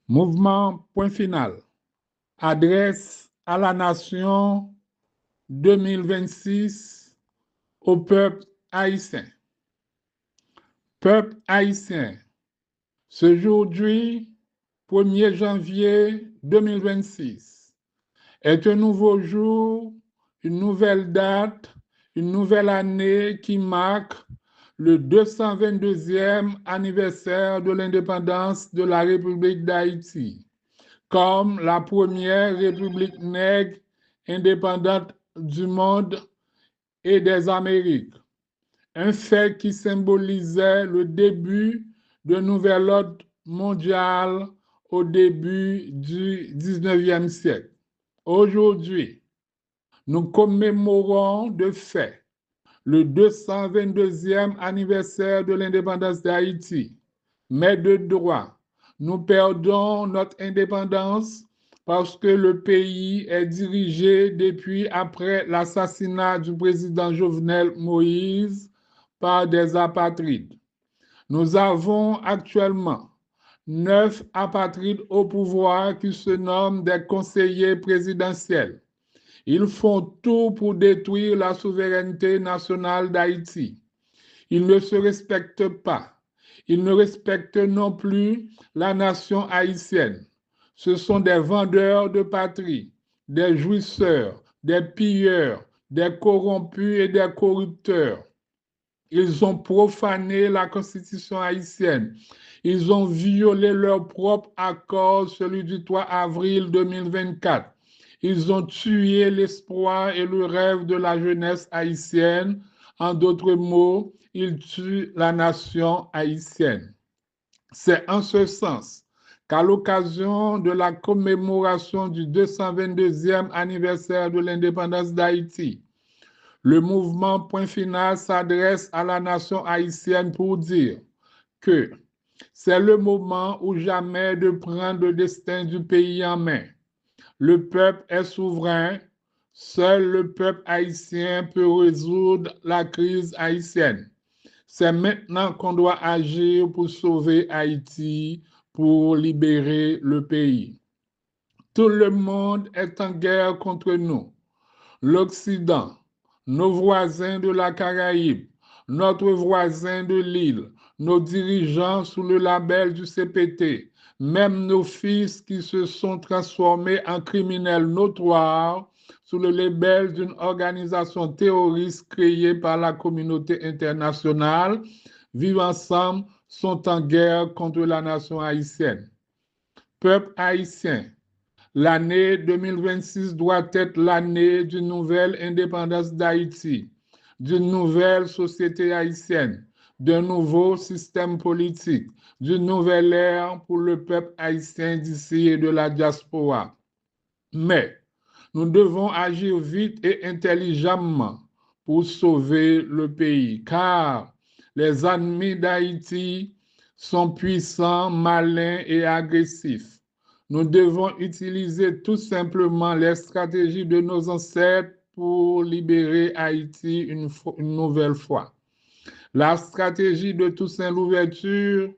Mouvement Point Final. Adresse à la nation 2026 au peuple haïtien. Peuple haïtien, ce jour-là, 1er janvier 2026, est un nouveau jour, une nouvelle date, une nouvelle année qui marque le 222e anniversaire de l'indépendance de la République d'Haïti, comme la première république nègre indépendante du monde et des Amériques. Un fait qui symbolisait le début d'un nouvel ordre mondial au début du 19e siècle. Aujourd'hui, nous commémorons de fait le 222e anniversaire de l'indépendance d'Haïti. Mais de droit, nous perdons notre indépendance parce que le pays est dirigé depuis après l'assassinat du président Jovenel Moïse par des apatrides. Nous avons actuellement 9 apatrides au pouvoir qui se nomment des conseillers présidentiels. Ils font tout pour détruire la souveraineté nationale d'Haïti. Ils ne se respectent pas. Ils ne respectent non plus la nation haïtienne. Ce sont des vendeurs de patrie, des jouisseurs, des pilleurs, des corrompus et des corrupteurs. Ils ont profané la constitution haïtienne. Ils ont violé leur propre accord, celui du 3 avril 2024. Ils ont tué l'espoir et le rêve de la jeunesse haïtienne. En d'autres mots, ils tuent la nation haïtienne. C'est en ce sens qu'à l'occasion de la commémoration du 222e anniversaire de l'indépendance d'Haïti, le mouvement Point Final s'adresse à la nation haïtienne pour dire que c'est le moment ou jamais de prendre le destin du pays en main. Le peuple est souverain. Seul le peuple haïtien peut résoudre la crise haïtienne. C'est maintenant qu'on doit agir pour sauver Haïti, pour libérer le pays. Tout le monde est en guerre contre nous. L'Occident, nos voisins de la Caraïbe, notre voisin de l'île, nos dirigeants sous le label du CPT, même nos fils qui se sont transformés en criminels notoires sous le label d'une organisation terroriste créée par la communauté internationale, vivent ensemble, sont en guerre contre la nation haïtienne. Peuple haïtien, l'année 2026 doit être l'année d'une nouvelle indépendance d'Haïti, d'une nouvelle société haïtienne, d'un nouveau système politique, d'une nouvelle ère pour le peuple haïtien d'ici et de la diaspora. Mais nous devons agir vite et intelligemment pour sauver le pays, car les ennemis d'Haïti sont puissants, malins et agressifs. Nous devons utiliser tout simplement les stratégies de nos ancêtres pour libérer Haïti une nouvelle fois. La stratégie de Toussaint Louverture,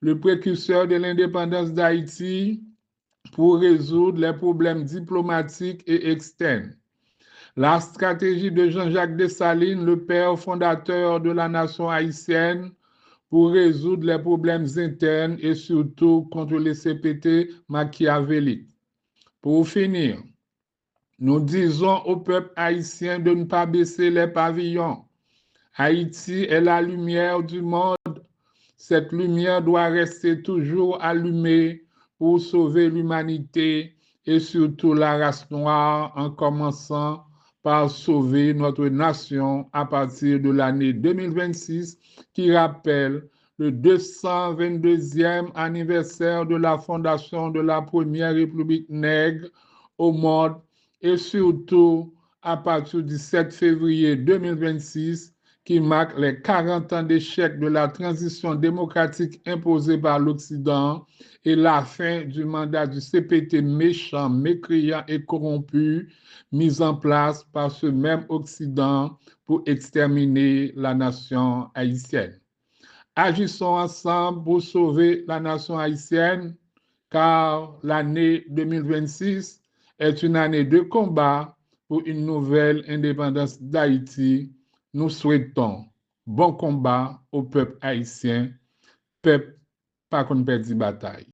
le précurseur de l'indépendance d'Haïti, pour résoudre les problèmes diplomatiques et externes. La stratégie de Jean-Jacques Dessalines, le père fondateur de la nation haïtienne, pour résoudre les problèmes internes et surtout contre les CPT machiavéliques. Pour finir, nous disons au peuple haïtien de ne pas baisser les pavillons. Haïti est la lumière du monde. Cette lumière doit rester toujours allumée pour sauver l'humanité et surtout la race noire, en commençant par sauver notre nation à partir de l'année 2026 qui rappelle le 222e anniversaire de la fondation de la première République nègre au monde et surtout à partir du 7 février 2026 qui marque les 40 ans d'échec de la transition démocratique imposée par l'Occident et la fin du mandat du CPT méchant, mécréant et corrompu mis en place par ce même Occident pour exterminer la nation haïtienne. Agissons ensemble pour sauver la nation haïtienne, car l'année 2026 est une année de combat pour une nouvelle indépendance d'Haïti. Nous souhaitons bon combat au peuple haïtien, peuple pas qu'on perd bataille.